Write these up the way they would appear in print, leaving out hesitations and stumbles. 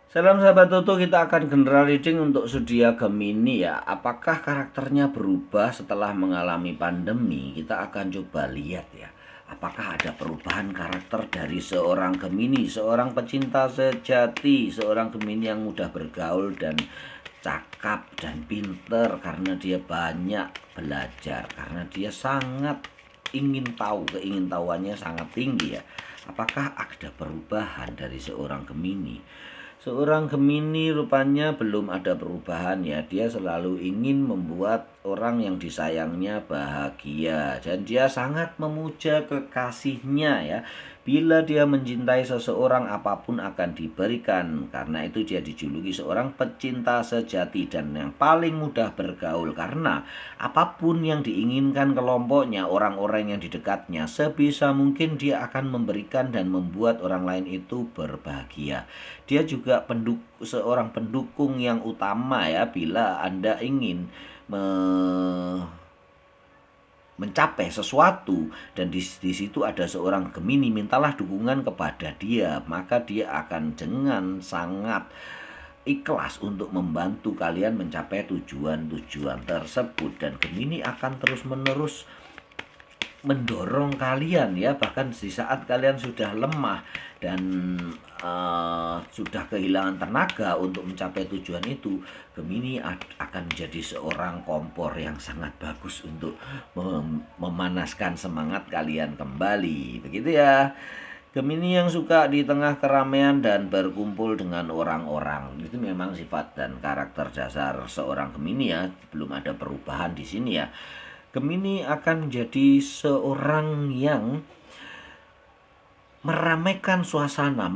Salam sahabat Toto, kita akan general reading untuk zodiak Gemini ya. Apakah karakternya berubah setelah mengalami pandemi? Kita akan coba lihat ya. Apakah ada perubahan karakter dari seorang Gemini, seorang pecinta sejati, seorang Gemini yang mudah bergaul dan cakap dan pinter karena dia banyak belajar, karena dia sangat ingin tahu, keingintahuannya sangat tinggi ya. Apakah ada perubahan dari seorang Gemini? Seorang Gemini rupanya belum ada perubahan ya. Dia selalu ingin membuat orang yang disayangnya bahagia dan dia sangat memuja kekasihnya ya. Bila dia mencintai seseorang, apapun akan diberikan. Karena itu dia dijuluki seorang pecinta sejati dan yang paling mudah bergaul, karena apapun yang diinginkan kelompoknya, orang-orang yang di dekatnya, sebisa mungkin dia akan memberikan dan membuat orang lain itu berbahagia. Dia juga seorang pendukung yang utama ya. Bila Anda ingin mencapai sesuatu dan di situ ada seorang Gemini, mintalah dukungan kepada dia, maka dia akan dengan sangat ikhlas untuk membantu kalian mencapai tujuan-tujuan tersebut. Dan Gemini akan terus-menerus mendorong kalian ya, bahkan di saat kalian sudah lemah dan sudah kehilangan tenaga untuk mencapai tujuan itu, Gemini akan menjadi seorang kompor yang sangat bagus untuk memanaskan semangat kalian kembali. Begitu ya. Gemini yang suka di tengah keramaian dan berkumpul dengan orang-orang. Itu memang sifat dan karakter dasar seorang Gemini ya. Belum ada perubahan di sini ya. Gemini akan menjadi seorang yang meramaikan suasana,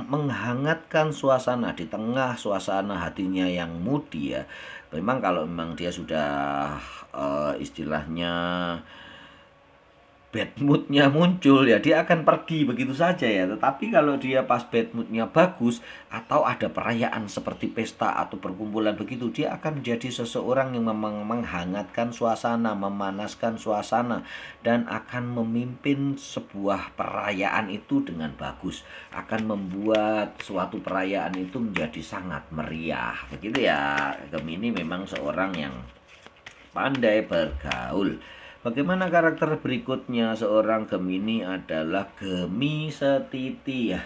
menghangatkan suasana di tengah suasana hatinya yang moody ya. Memang kalau memang dia sudah istilahnya bad moodnya muncul ya, dia akan pergi begitu saja ya. Tetapi kalau dia pas bad moodnya bagus, atau ada perayaan seperti pesta atau perkumpulan begitu, dia akan menjadi seseorang yang memang menghangatkan suasana, memanaskan suasana, dan akan memimpin sebuah perayaan itu dengan bagus, akan membuat suatu perayaan itu menjadi sangat meriah. Begitu ya. Gemini memang seorang yang pandai bergaul. Bagaimana karakter berikutnya seorang Gemini adalah Gemi Setiti ya.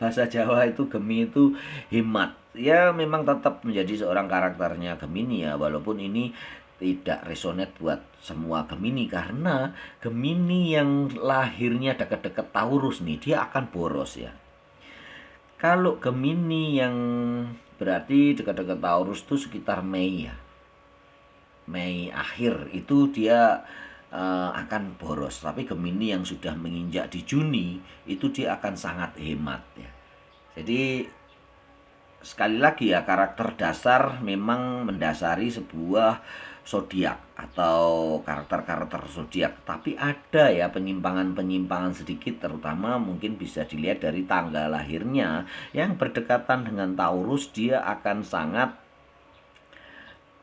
Bahasa Jawa itu Gemi itu hemat. Ya memang tetap menjadi seorang karakternya Gemini ya, walaupun ini tidak resonate buat semua Gemini, karena Gemini yang lahirnya dekat-dekat Taurus nih, dia akan boros ya. Kalau Gemini yang berarti dekat-dekat Taurus itu sekitar Mei ya. Mei akhir itu dia akan boros. Tapi Gemini yang sudah menginjak di Juni itu dia akan sangat hemat ya. Jadi sekali lagi ya, karakter dasar memang mendasari sebuah zodiak atau karakter-karakter zodiak. Tapi ada ya penyimpangan-penyimpangan sedikit, terutama mungkin bisa dilihat dari tanggal lahirnya yang berdekatan dengan Taurus, dia akan sangat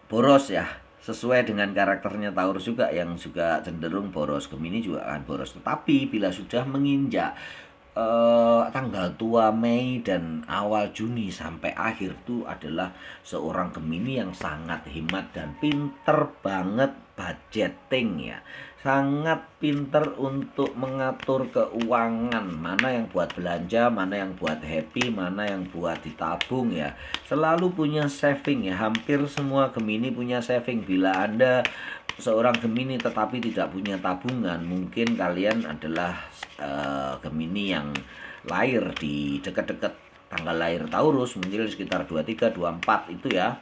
boros ya, sesuai dengan karakternya Taurus juga yang juga cenderung boros. Gemini juga akan boros, tetapi bila sudah menginjak tanggal tua Mei dan awal Juni sampai akhir, itu adalah seorang Gemini yang sangat hemat dan pinter banget budgeting ya. Sangat pinter untuk mengatur keuangan, mana yang buat belanja, mana yang buat happy, mana yang buat ditabung ya. Selalu punya saving ya. Hampir semua Gemini punya saving. Bila Anda seorang Gemini tetapi tidak punya tabungan, mungkin kalian adalah Gemini yang lahir di dekat-dekat tanggal lahir Taurus, mungkin sekitar 23 24 itu ya,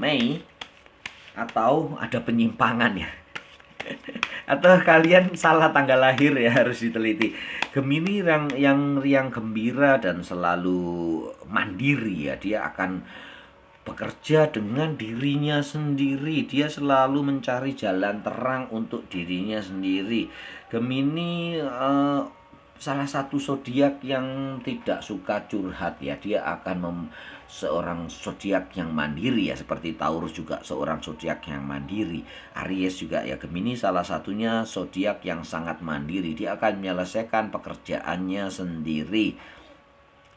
Mei, atau ada penyimpangan ya. Atau kalian salah tanggal lahir ya, harus diteliti. Gemini yang riang gembira dan selalu mandiri ya. Dia akan bekerja dengan dirinya sendiri. Dia selalu mencari jalan terang untuk dirinya sendiri. Gemini salah satu zodiak yang tidak suka curhat ya. Dia akan seorang zodiak yang mandiri ya, seperti Taurus juga seorang zodiak yang mandiri. Aries juga ya, Gemini salah satunya zodiak yang sangat mandiri. Dia akan menyelesaikan pekerjaannya sendiri.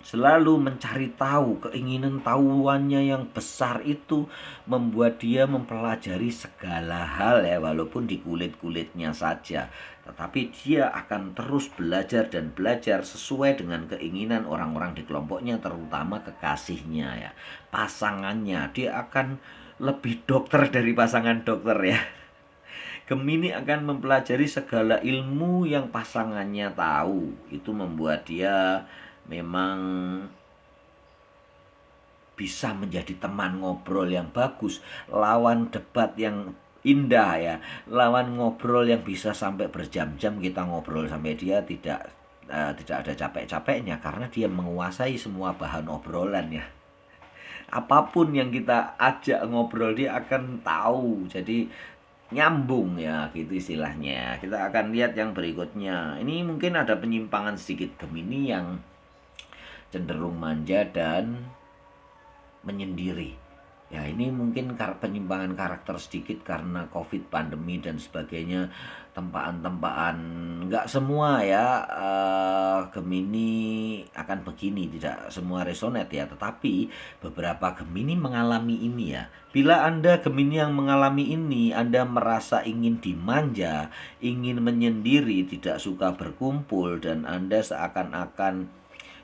selalu mencari tahu, keinginan tahuannya yang besar itu membuat dia mempelajari segala hal ya, walaupun di kulit-kulitnya saja. Tetapi dia akan terus belajar dan belajar sesuai dengan keinginan orang-orang di kelompoknya, terutama kekasihnya ya, pasangannya. Dia akan lebih dokter dari pasangan dokter ya. Gemini akan mempelajari segala ilmu yang pasangannya tahu. Itu membuat dia memang bisa menjadi teman ngobrol yang bagus, lawan debat yang indah ya, lawan ngobrol yang bisa sampai berjam-jam kita ngobrol sampai dia tidak ada capek-capeknya karena dia menguasai semua bahan obrolan ya. Apapun yang kita ajak ngobrol dia akan tahu. Jadi nyambung ya gitu istilahnya. Kita akan lihat yang berikutnya. Ini mungkin ada penyimpangan sedikit Gemini yang cenderung manja dan menyendiri. Ya ini mungkin penyimpangan karakter sedikit karena COVID, pandemi dan sebagainya, tempaan-tempaan. Nggak semua ya Gemini akan begini, tidak semua resonate ya. Tetapi beberapa Gemini mengalami ini ya. Bila Anda Gemini yang mengalami ini, Anda merasa ingin dimanja, ingin menyendiri, tidak suka berkumpul, dan Anda seakan-akan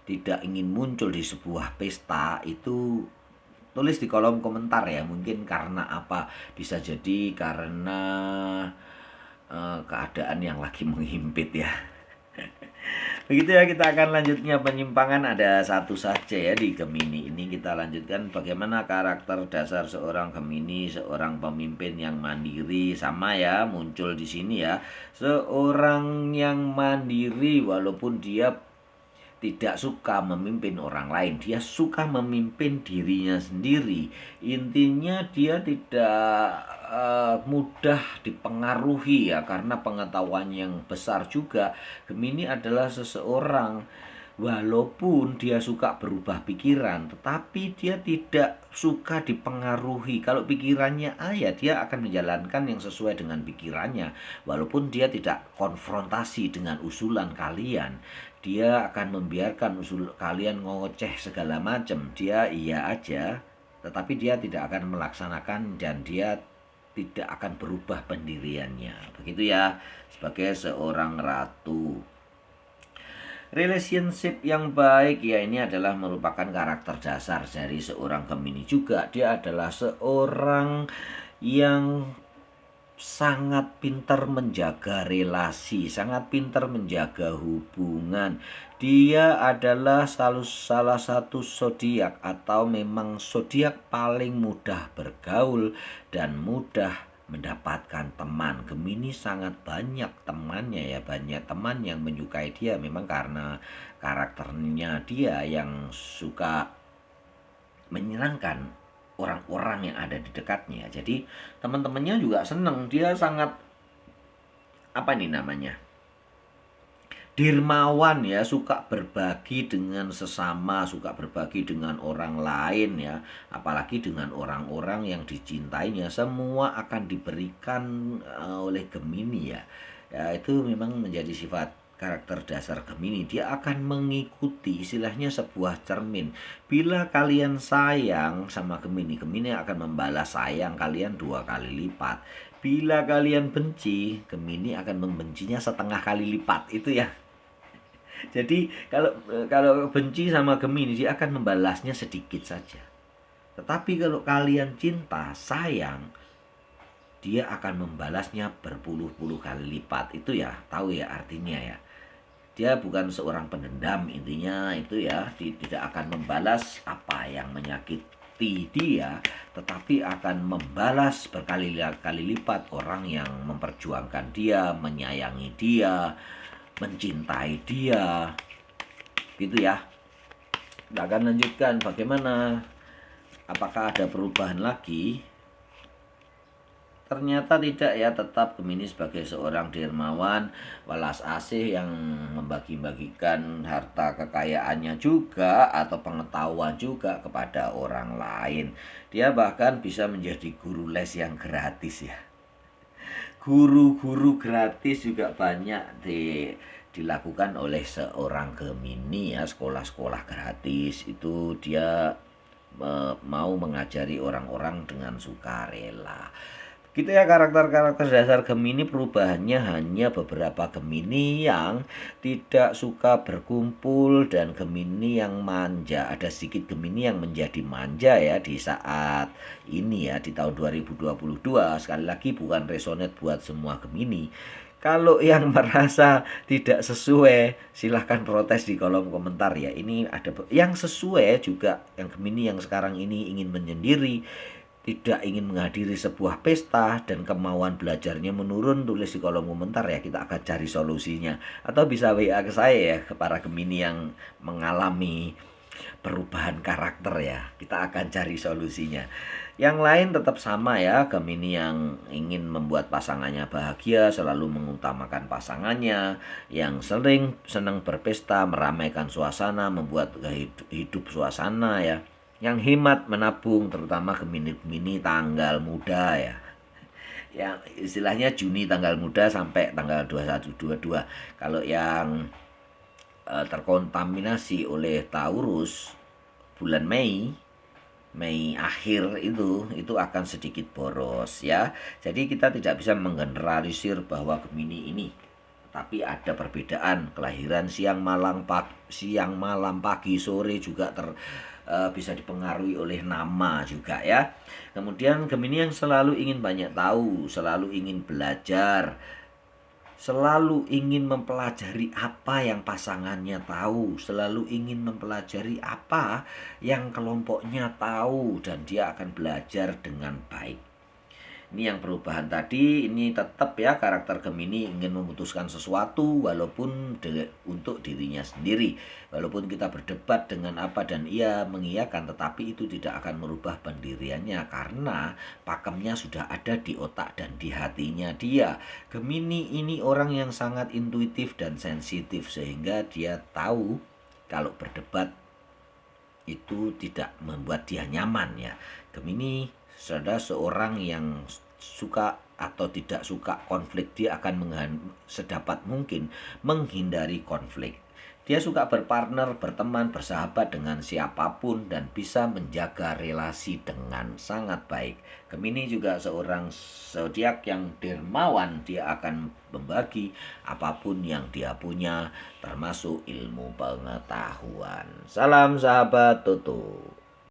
tidak ingin muncul di sebuah pesta, itu tulis di kolom komentar ya. Mungkin karena apa, bisa jadi karena keadaan yang lagi menghimpit ya. Begitu ya, kita akan lanjutnya penyimpangan ada satu saja ya di Gemini ini. Kita lanjutkan bagaimana karakter dasar seorang Gemini, seorang pemimpin yang mandiri. Sama ya, muncul di sini ya, seorang yang mandiri walaupun dia tidak suka memimpin orang lain, dia suka memimpin dirinya sendiri. Intinya dia tidak mudah dipengaruhi ya, karena pengetahuan yang besar juga. Gemini adalah seseorang walaupun dia suka berubah pikiran, tetapi dia tidak suka dipengaruhi. Kalau pikirannya A ya dia akan menjalankan yang sesuai dengan pikirannya, walaupun dia tidak konfrontasi dengan usulan kalian. Dia akan membiarkan usul kalian ngoceh segala macam, dia iya aja, tetapi dia tidak akan melaksanakan dan dia tidak akan berubah pendiriannya. Begitu ya, sebagai seorang ratu. Relationship yang baik ya, ini adalah merupakan karakter dasar dari seorang Gemini juga. Dia adalah seorang yang sangat pintar menjaga relasi, sangat pintar menjaga hubungan. Dia adalah salah satu zodiak atau memang zodiak paling mudah bergaul dan mudah mendapatkan teman. Gemini sangat banyak temannya ya, banyak teman yang menyukai dia memang karena karakternya dia yang suka menyenangkan orang-orang yang ada di dekatnya. Jadi teman-temannya juga seneng. Dia sangat apa nih namanya, dermawan ya, suka berbagi dengan sesama, suka berbagi dengan orang lain ya, apalagi dengan orang-orang yang dicintainya. Semua akan diberikan oleh Gemini ya. Ya itu memang menjadi sifat karakter dasar Gemini. Dia akan mengikuti, istilahnya sebuah cermin. Bila kalian sayang sama Gemini, Gemini akan membalas sayang kalian 2 kali lipat. Bila kalian benci, Gemini akan membencinya setengah kali lipat. Itu ya. Jadi kalau benci sama Gemini, dia akan membalasnya sedikit saja. Tetapi kalau kalian cinta, sayang, dia akan membalasnya berpuluh-puluh kali lipat. Itu ya, tahu ya artinya ya. Dia bukan seorang pendendam, intinya itu ya. Dia tidak akan membalas apa yang menyakiti dia, tetapi akan membalas berkali-kali lipat orang yang memperjuangkan dia, menyayangi dia, mencintai dia. Gitu ya. Kita akan lanjutkan bagaimana, apakah ada perubahan lagi? Ternyata tidak ya, tetap Gemini sebagai seorang dermawan, welas asih yang membagi-bagikan harta kekayaannya juga atau pengetahuan juga kepada orang lain. Dia bahkan bisa menjadi guru les yang gratis ya. Guru-guru gratis juga banyak dilakukan oleh seorang Gemini ya, sekolah-sekolah gratis itu dia mau mengajari orang-orang dengan sukarela. Gitu ya karakter-karakter dasar Gemini. Perubahannya hanya beberapa Gemini yang tidak suka berkumpul dan Gemini yang manja. Ada sedikit Gemini yang menjadi manja ya di saat ini ya, di tahun 2022. Sekali lagi bukan resonate buat semua Gemini. Kalau yang merasa tidak sesuai, silahkan protes di kolom komentar ya. Ini ada yang sesuai juga, yang Gemini yang sekarang ini ingin menyendiri, tidak ingin menghadiri sebuah pesta dan kemauan belajarnya menurun, tulis di kolom komentar ya, kita akan cari solusinya. Atau bisa WA ke saya ya, ke para Gemini yang mengalami perubahan karakter ya, kita akan cari solusinya. Yang lain tetap sama ya, Gemini yang ingin membuat pasangannya bahagia, selalu mengutamakan pasangannya, yang sering senang berpesta, meramaikan suasana, membuat hidup suasana ya, yang hemat menabung, terutama Gemini-Gemini tanggal muda ya. Yang istilahnya Juni tanggal muda sampai tanggal 21 22. Kalau yang terkontaminasi oleh Taurus bulan Mei akhir itu akan sedikit boros ya. Jadi kita tidak bisa menggeneralisir bahwa Gemini ini, tapi ada perbedaan kelahiran siang malam pagi sore juga bisa dipengaruhi oleh nama juga ya. Kemudian Gemini yang selalu ingin banyak tahu, selalu ingin belajar, selalu ingin mempelajari apa yang pasangannya tahu, selalu ingin mempelajari apa yang kelompoknya tahu, dan dia akan belajar dengan baik. Ini yang perubahan tadi, ini tetap ya, karakter Gemini ingin memutuskan sesuatu walaupun untuk dirinya sendiri. Walaupun kita berdebat dengan apa dan ia mengiyakan, tetapi itu tidak akan merubah pendiriannya karena pakemnya sudah ada di otak dan di hatinya dia. Gemini ini orang yang sangat intuitif dan sensitif sehingga dia tahu kalau berdebat itu tidak membuat dia nyaman ya. Gemini ada seorang yang suka atau tidak suka konflik, dia akan sedapat mungkin menghindari konflik. Dia suka berpartner, berteman, bersahabat dengan siapapun dan bisa menjaga relasi dengan sangat baik. Gemini juga seorang zodiak yang dermawan, dia akan membagi apapun yang dia punya termasuk ilmu pengetahuan. Salam sahabat Toto.